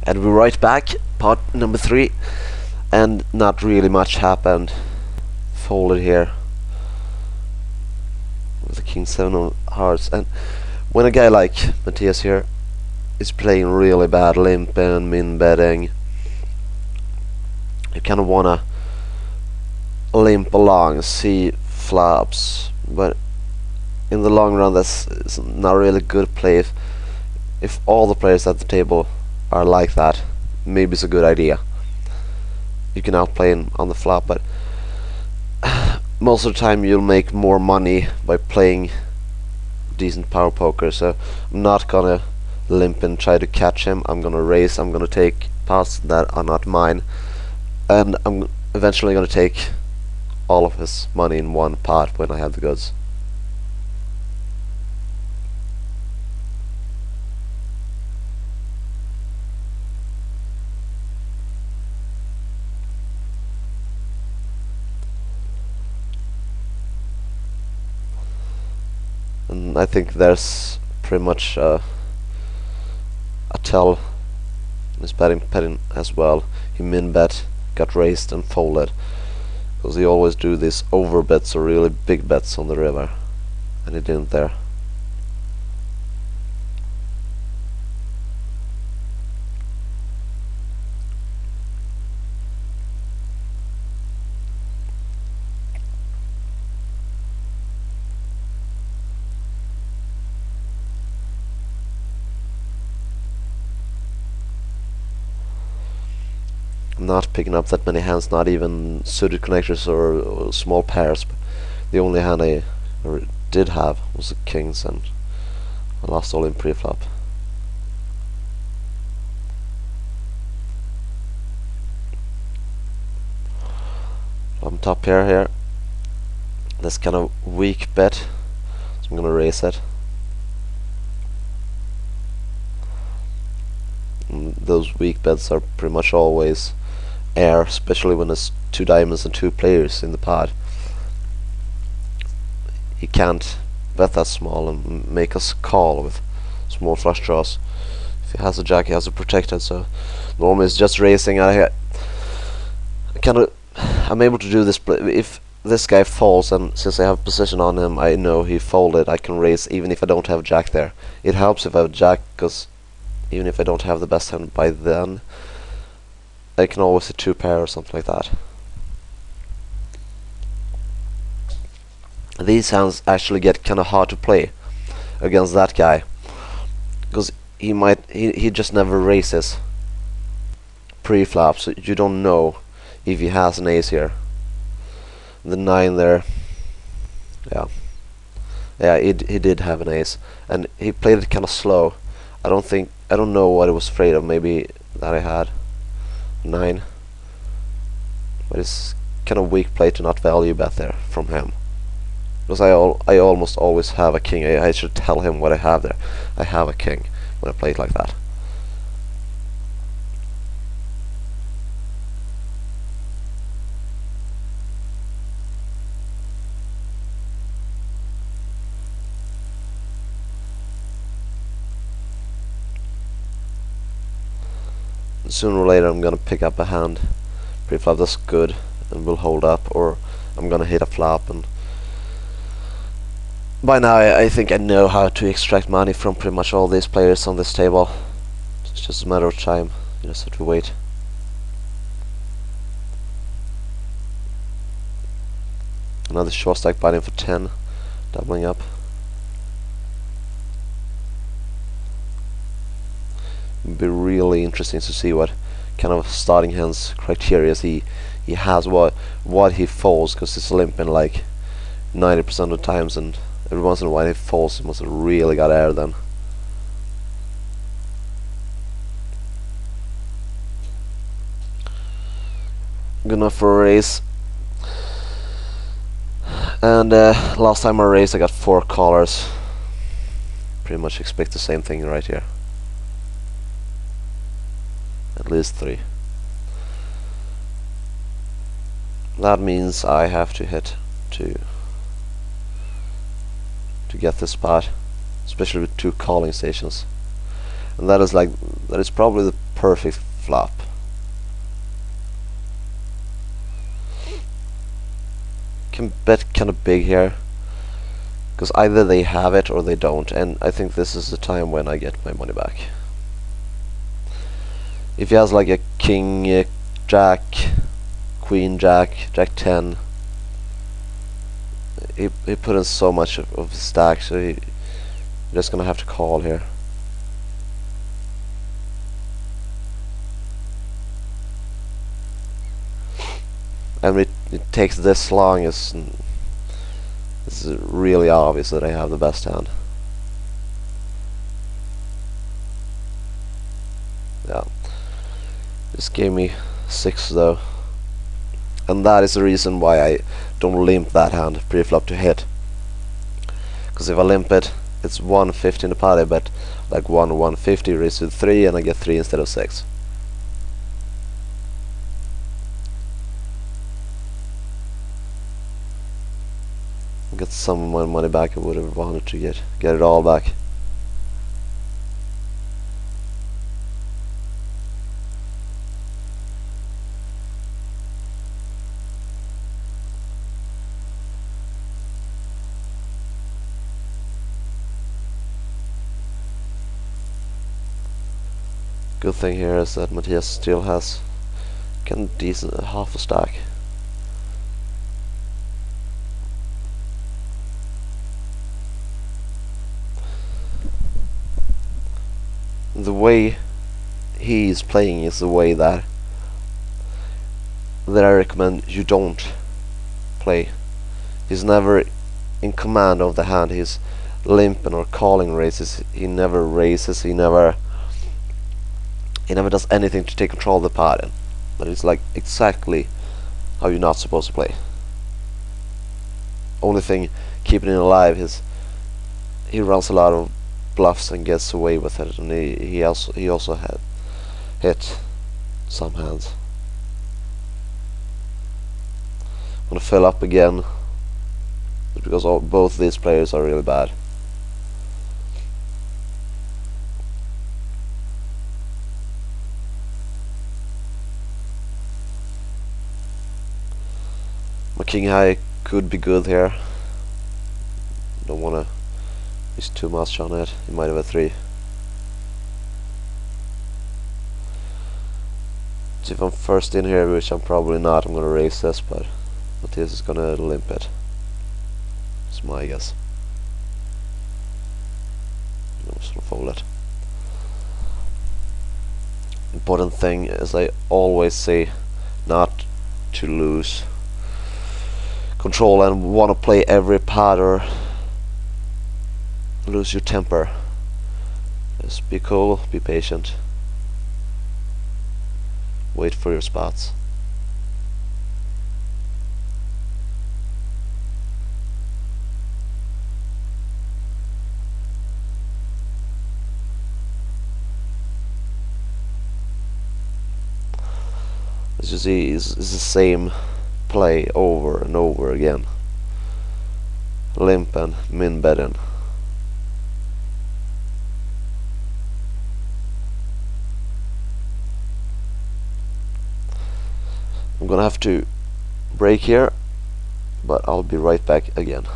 And we're right back, part number 3, and not really much happened. Folded here with the king 7 of hearts, and when a guy like Matthias here is playing really bad, limping, min betting, you kind of wanna limp along, see flops, but in the long run that's not really good play. If all the players at the table are like that, maybe it's a good idea. You can outplay him on the flop, but most of the time you'll make more money by playing decent power poker. So I'm not gonna limp and try to catch him. I'm gonna raise, I'm gonna take pots that are not mine, and I'm eventually gonna take all of his money in one pot when I have the goods. And I think there's pretty much a tell in his betting pattern as well. He min bet, got raised and folded, because he always do these over bets or really big bets on the river, and he didn't there. I'm not picking up that many hands, not even suited connectors or small pairs. The only hand I did have was the kings, and I lost all in pre-flop. I'm top pair here. This kind of weak bet, so I'm gonna raise it. And those weak bets are pretty much always air, especially when there's 2 diamonds and 2 players in the pot. He can't bet that small and make us call with small flush draws. If he has a jack, he has to protect it. So normally it's just raising. I'm able to do this if this guy falls, and since I have position on him, I know he folded. I can raise even if I don't have jack there. It helps if I have jack, because even if I don't have the best hand by then, I can always hit 2 pair or something like that. These hands actually get kind of hard to play against that guy, because he just never raises pre-flop, so you don't know if he has an ace here. The 9 there, yeah, he did have an ace, and he played it kind of slow. I don't know what I was afraid of. Maybe that I had 9, but it's kind of weak play to not value bet there from him, because I almost always have a king. I should tell him what I have there. I have a king when I play it like that. Sooner or later I'm gonna pick up a hand pre-flop that's good and will hold up, or I'm gonna hit a flop, and by now I think I know how to extract money from pretty much all these players on this table. It's just a matter of time. You just have to wait. Another short stack biting for 10, doubling up. It'd be really interesting to see what kind of starting hands criteria he has, what he folds, because he's limping like 90% of the times, and every once in a while he falls. He must have really got air then. Good enough for a raise. And last time I raised I got 4 callers. Pretty much expect the same thing right here. At least 3. That means I have to hit to get this spot, especially with 2 calling stations. And that is probably the perfect flop. Can bet kind of big here, because either they have it or they don't, and I think this is the time when I get my money back. If he has like a king, jack, queen, jack, jack 10, he put in so much of his stack, so he's just gonna have to call here. And it takes this long, it's really obvious that I have the best hand. Yeah, this gave me 6 though, and that is the reason why I don't limp that hand pre-flop to hit. Because if I limp it, it's 150 in the pot. I bet like 150 raised to 3, and I get 3 instead of 6. Get some of my money back. I would have wanted to get it all back. Good thing here is that Matthias still has kind of decent half a stack. The way he's playing is the way that I recommend you don't play. He's never in command of the hand. He's limping or calling raises. He never raises. He never does anything to take control of the pattern. That is like exactly how you're not supposed to play. Only thing keeping it alive is he runs a lot of bluffs and gets away with it, and he also had hit some hands. I'm gonna fill up again because both these players are really bad. My king high could be good here. Don't wanna use too much on it. He might have a 3. So if I'm first in here, which I'm probably not, I'm gonna raise this, but Matthias is gonna limp it. It's my guess. I'm just gonna fold it. Important thing, as I always say, not to lose control and want to play every pot or lose your temper. Just be cool, be patient, wait for your spots. As you see, it's the same play over and over again. Limp and min betting. I'm gonna have to break here, but I'll be right back again.